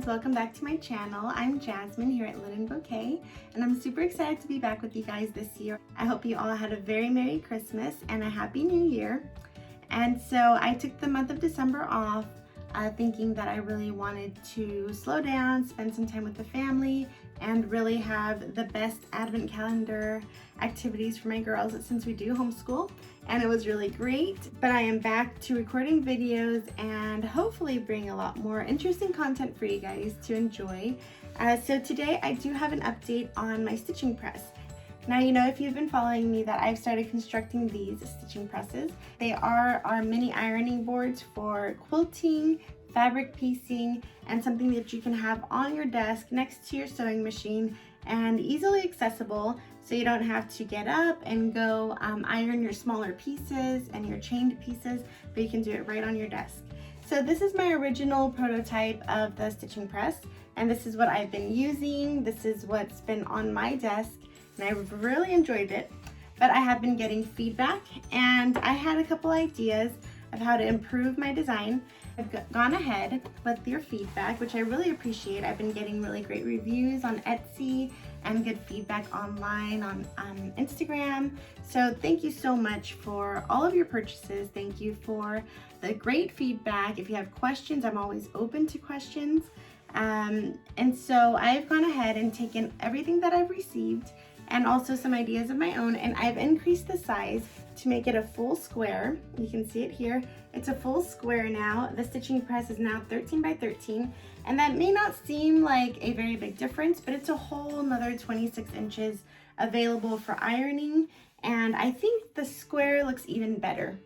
friends, welcome back to my channel. I'm Jasmine here at Linen Bouquet, and I'm super excited to be back with you guys this year. I hope you all had a very Merry Christmas and a Happy New Year. And so I took the month of December off, thinking that I really wanted to slow down, spend some time with the family, and really have the best advent calendar activities for my girls since we do homeschool. And it was really great, but I am back to recording videos and hopefully bring a lot more interesting content for you guys to enjoy. So today I do have an update on my stitching press. Now, you know, if you've been following me, that I've started constructing these stitching presses. They are our mini ironing boards for quilting, fabric piecing, and something that you can have on your desk next to your sewing machine and easily accessible, so you don't have to get up and go iron your smaller pieces and your chained pieces, but you can do it right on your desk. So this is my original prototype of the stitching press, and this is what I've been using. This is what's been on my desk, and I've really enjoyed it. But I have been getting feedback, and I had a couple ideas of how to improve my design. I've gone ahead with your feedback, which I really appreciate. I've been getting really great reviews on Etsy and good feedback online on Instagram. So thank you so much for all of your purchases. Thank you for the great feedback. If you have questions, I'm always open to questions. And so I've gone ahead and taken everything that I've received and also some ideas of my own, and I've increased the size to make it a full square. You can see it here. It's a full square now. The stitching press is now 13 by 13, and that may not seem like a very big difference, but it's a whole another 26 inches available for ironing, and I think the square looks even better,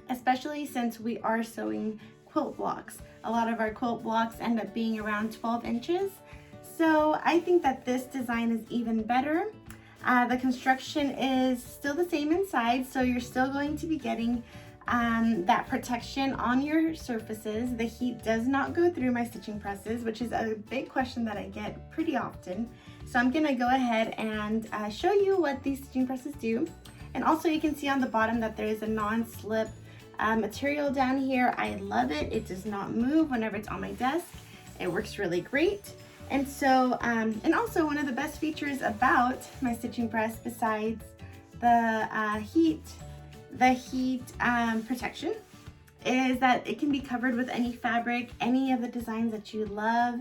especially since we are sewing quilt blocks. A lot of our quilt blocks end up being around 12 inches. So I think that this design is even better. The construction is still the same inside, so you're still going to be getting that protection on your surfaces. The heat does not go through my stitching presses, which is a big question that I get pretty often. So I'm gonna go ahead and show you what these stitching presses do. And also you can see on the bottom that there is a non-slip material down here. I love it. It does not move whenever it's on my desk. It works really great. And so, and also one of the best features about my stitching press, besides the heat protection, is that it can be covered with any fabric, any of the designs that you love.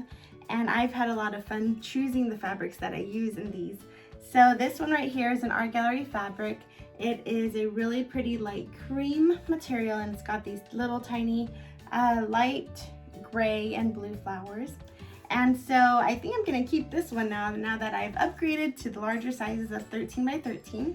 And I've had a lot of fun choosing the fabrics that I use in these. So this one right here is an Art Gallery fabric. It is a really pretty light cream material, and it's got these little tiny light gray and blue flowers. And so I think I'm gonna keep this one now that I've upgraded to the larger sizes of 13 by 13.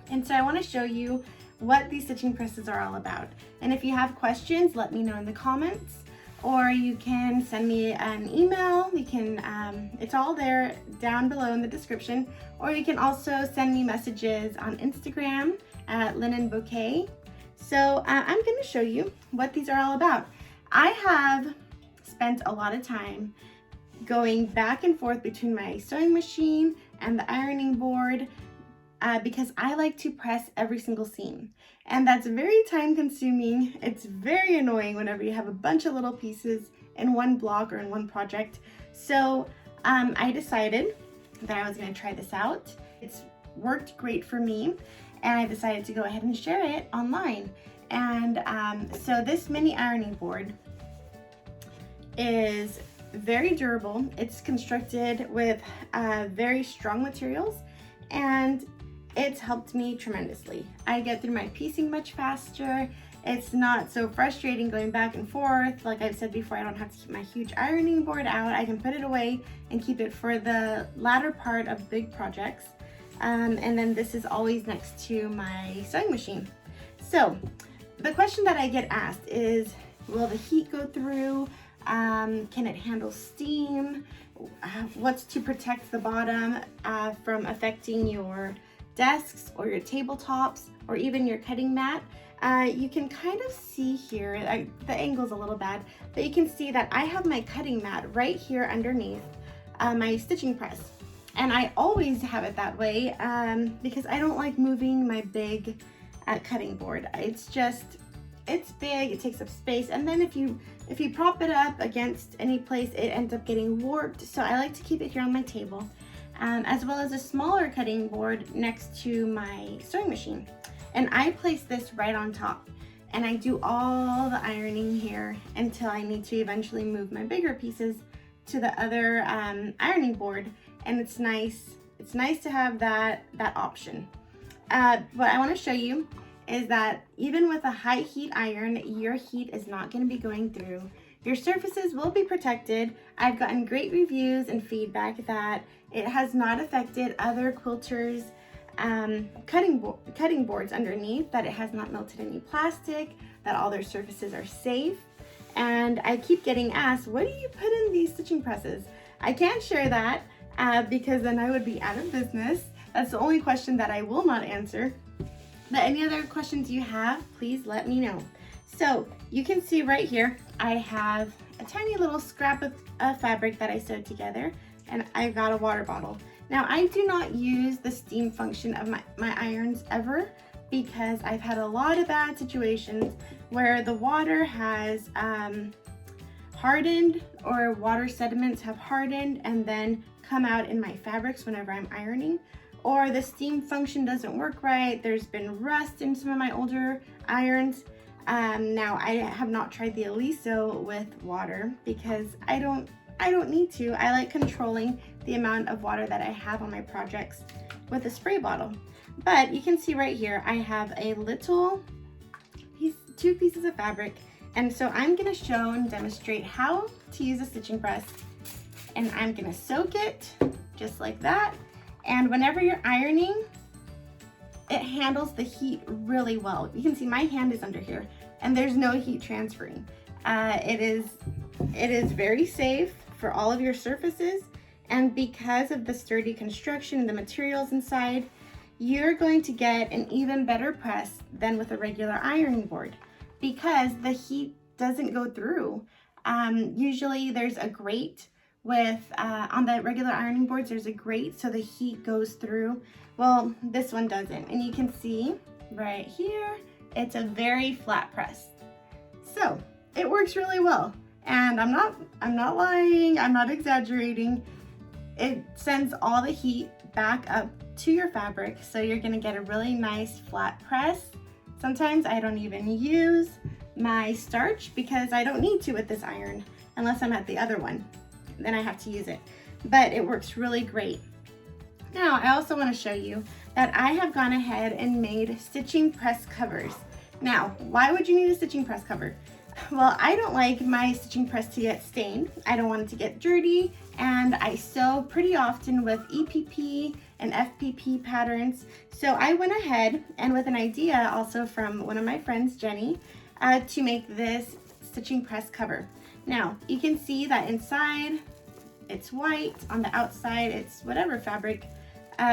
And so I wanna show you what these stitching presses are all about. And if you have questions, let me know in the comments, or you can send me an email. You can, it's all there down below in the description, or you can also send me messages on Instagram at Linen Bouquet. So I'm gonna show you what these are all about. I have spent a lot of time going back and forth between my sewing machine and the ironing board because I like to press every single seam, and that's very time consuming. It's very annoying whenever you have a bunch of little pieces in one block or in one project. So I decided that I was going to try this out. It's worked great for me, and I decided to go ahead and share it online. And so this mini ironing board is very durable. It's constructed with very strong materials, and it's helped me tremendously. I get through my piecing much faster. It's not so frustrating going back and forth. Like I've said before, I don't have to keep my huge ironing board out. I can put it away and keep it for the latter part of big projects. And then this is always next to my sewing machine. So the question that I get asked is, will the heat go through? Can it handle steam? What's to protect the bottom from affecting your desks or your tabletops or even your cutting mat? You can kind of see here, the angle's a little bad, but you can see that I have my cutting mat right here underneath my stitching press. And I always have it that way because I don't like moving my big cutting board. it's big, it takes up space, and then if you prop it up against any place, it ends up getting warped. So I like to keep it here on my table, as well as a smaller cutting board next to my sewing machine. And I place this right on top, and I do all the ironing here until I need to eventually move my bigger pieces to the other ironing board. And it's nice to have that option. What I want to show you is that even with a high heat iron, your heat is not going to be going through. Your surfaces will be protected. I've gotten great reviews and feedback that it has not affected other quilters' cutting boards underneath, that it has not melted any plastic, that all their surfaces are safe. And I keep getting asked, what do you put in these stitching presses? I can't share that because then I would be out of business. That's the only question that I will not answer. But any other questions you have, please let me know. So you can see right here, I have a tiny little scrap of fabric that I sewed together, and I've got a water bottle. Now I do not use the steam function of my irons ever, because I've had a lot of bad situations where the water has hardened, or water sediments have hardened and then come out in my fabrics whenever I'm ironing, or the steam function doesn't work right. There's been rust in some of my older irons. Now I have not tried the Aliso with water because I don't need to. I like controlling the amount of water that I have on my projects with a spray bottle. But you can see right here, I have a little piece, 2 pieces of fabric. And so I'm gonna show and demonstrate how to use a stitching press. And I'm gonna soak it just like that. And whenever you're ironing, it handles the heat really well. You can see my hand is under here and there's no heat transferring. It is very safe for all of your surfaces. And because of the sturdy construction and the materials inside, you're going to get an even better press than with a regular ironing board because the heat doesn't go through. Usually there's a grate with, on the regular ironing boards, there's a grate so the heat goes through. Well, this one doesn't. And you can see right here, it's a very flat press. So it works really well. And I'm not lying, I'm not exaggerating. It sends all the heat back up to your fabric, so you're gonna get a really nice flat press. Sometimes I don't even use my starch because I don't need to with this iron unless I'm at the other one. Then I have to use it, but it works really great. Now I also want to show you that I have gone ahead and made stitching press covers. Now, why would you need a stitching press cover? Well, I don't like my stitching press to get stained. I don't want it to get dirty, and I sew pretty often with EPP and FPP patterns. So I went ahead and with an idea also from one of my friends, Jenny, to make this stitching press cover. Now, you can see that inside it's white, on the outside it's whatever fabric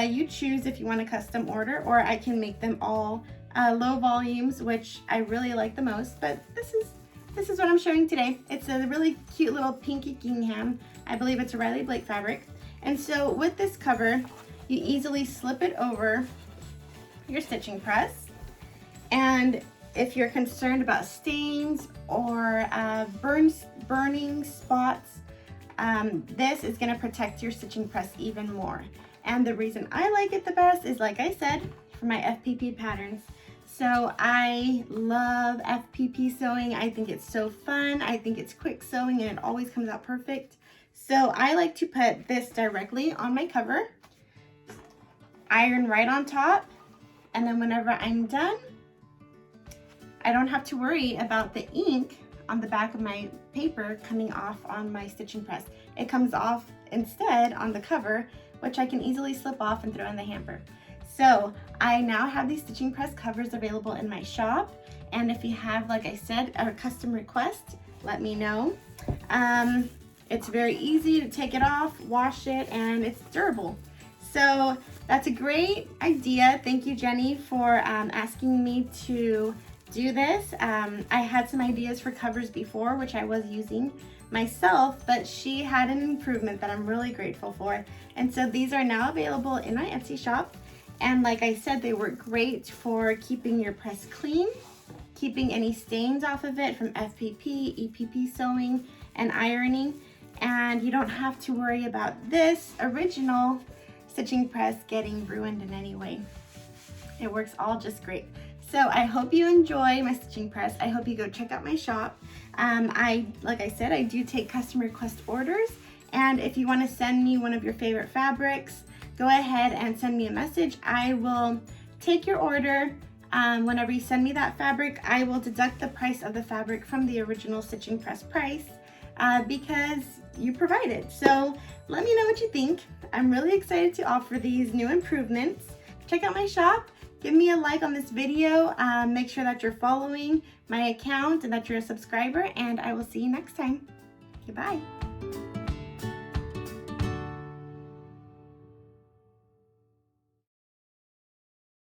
you choose if you want a custom order, or I can make them all low volumes, which I really like the most, but this is what I'm showing today. It's a really cute little pinky gingham. I believe it's a Riley Blake fabric. And so with this cover, you easily slip it over your stitching press. And if you're concerned about stains or burning spots, this is gonna protect your stitching press even more. And the reason I like it the best is, like I said, for my FPP patterns. So I love FPP sewing. I think it's so fun. I think it's quick sewing and it always comes out perfect. So I like to put this directly on my cover, iron right on top, and then whenever I'm done, I don't have to worry about the ink on the back of my paper coming off on my stitching press. It comes off instead on the cover, which I can easily slip off and throw in the hamper. So I now have these stitching press covers available in my shop. And if you have, like I said, a custom request, let me know. It's very easy to take it off, wash it, and it's durable. So that's a great idea. Thank you, Jenny, for asking me to do this. I had some ideas for covers before, which I was using myself, but she had an improvement that I'm really grateful for. And so these are now available in my Etsy shop. And like I said, they work great for keeping your press clean keeping any stains off of it from FPP, EPP sewing, and ironing. And you don't have to worry about this original stitching press getting ruined in any way. It works all just great. So I hope you enjoy my stitching press. I hope you go check out my shop. Like I said, I do take customer request orders. And if you want to send me one of your favorite fabrics, go ahead and send me a message. I will take your order. Whenever you send me that fabric, I will deduct the price of the fabric from the original stitching press price because you provided. So let me know what you think. I'm really excited to offer these new improvements. Check out my shop. Give me a like on this video. Make sure that you're following my account and that you're a subscriber, and I will see you next time. Goodbye.